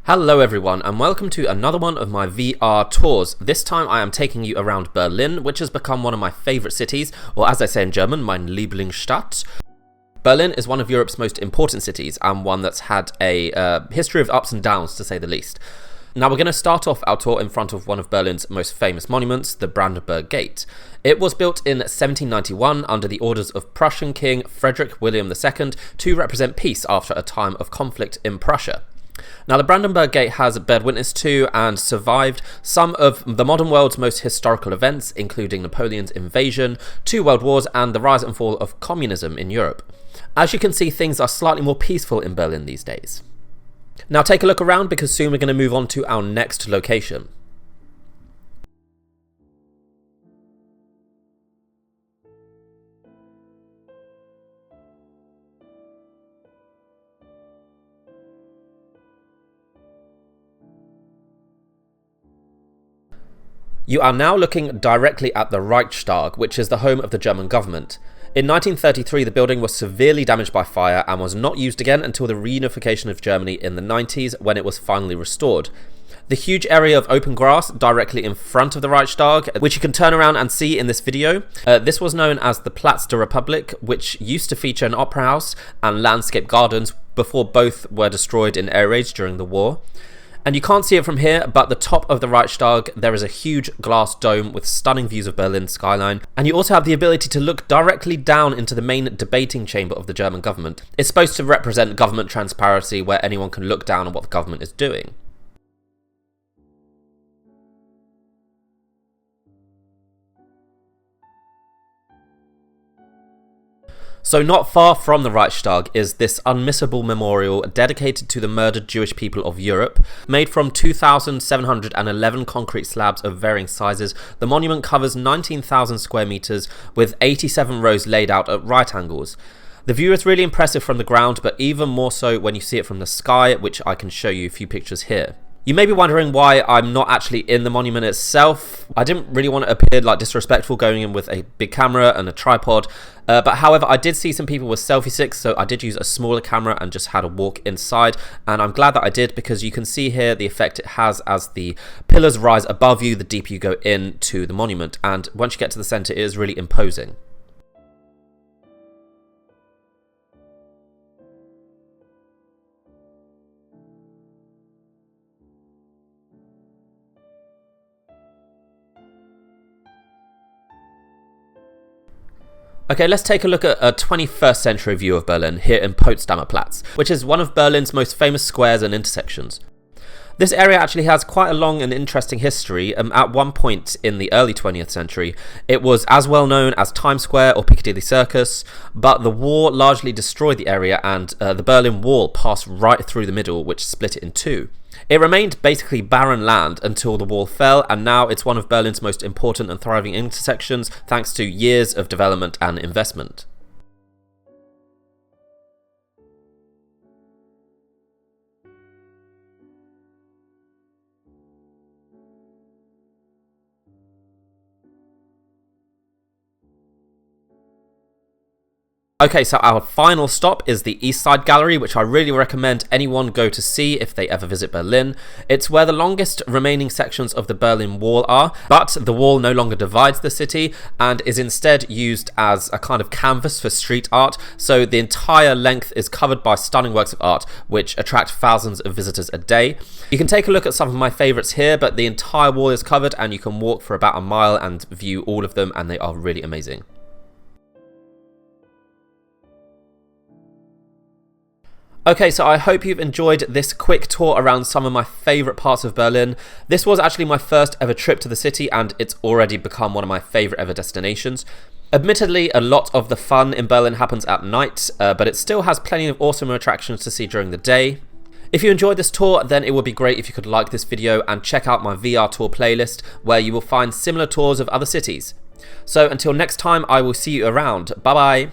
Hello everyone and welcome to another one of my VR tours. This time I am taking you around Berlin, which has become one of my favourite cities, or as I say in German, mein Lieblingsstadt. Berlin is one of Europe's most important cities and one that's had a history of ups and downs, to say the least. Now we're going to start off our tour in front of one of Berlin's most famous monuments, the Brandenburg Gate. It was built in 1791 under the orders of Prussian King Frederick William II to represent peace after a time of conflict in Prussia. Now, the Brandenburg Gate has bared witness to and survived some of the modern world's most historical events, including Napoleon's invasion, 2 world wars, and the rise and fall of communism in Europe. As you can see, things are slightly more peaceful in Berlin these days. Now take a look around because soon we're going to move on to our next location. You are now looking directly at the Reichstag, which is the home of the German government. In 1933, the building was severely damaged by fire and was not used again until the reunification of Germany in the 90s, when it was finally restored. The huge area of open grass directly in front of the Reichstag, which you can turn around and see in this video, this was known as the Platz der Republik, which used to feature an opera house and landscape gardens before both were destroyed in air raids during the war. And you can't see it from here, but the top of the Reichstag, there is a huge glass dome with stunning views of Berlin's skyline. And you also have the ability to look directly down into the main debating chamber of the German government. It's supposed to represent government transparency, where anyone can look down on what the government is doing. So not far from the Reichstag is this unmissable memorial dedicated to the murdered Jewish people of Europe. Made from 2,711 concrete slabs of varying sizes, the monument covers 19,000 square meters with 87 rows laid out at right angles. The view is really impressive from the ground, but even more so when you see it from the sky, which I can show you a few pictures here. You may be wondering why I'm not actually in the monument itself. I didn't really want to appear like disrespectful going in with a big camera and a tripod, but however I did see some people with selfie sticks, so I did use a smaller camera and just had a walk inside, and I'm glad that I did because you can see here the effect it has as the pillars rise above you the deeper you go into the monument, and once you get to the center it is really imposing. Okay, let's take a look at a 21st century view of Berlin here in Potsdamer Platz, which is one of Berlin's most famous squares and intersections. This area actually has quite a long and interesting history. At one point in the early 20th century, it was as well known as Times Square or Piccadilly Circus, but the war largely destroyed the area and the Berlin Wall passed right through the middle, which split it in two. It remained basically barren land until the wall fell, and now it's one of Berlin's most important and thriving intersections thanks to years of development and investment. Okay, so our final stop is the East Side Gallery, which I really recommend anyone go to see if they ever visit Berlin. It's where the longest remaining sections of the Berlin Wall are, but the wall no longer divides the city and is instead used as a kind of canvas for street art, so the entire length is covered by stunning works of art which attract thousands of visitors a day. You can take a look at some of my favourites here, but the entire wall is covered and you can walk for about a mile and view all of them, and they are really amazing. Okay, so I hope you've enjoyed this quick tour around some of my favourite parts of Berlin. This was actually my first ever trip to the city and it's already become one of my favourite ever destinations. Admittedly, a lot of the fun in Berlin happens at night, but it still has plenty of awesome attractions to see during the day. If you enjoyed this tour, then it would be great if you could like this video and check out my VR tour playlist, where you will find similar tours of other cities. So until next time, I will see you around. Bye bye!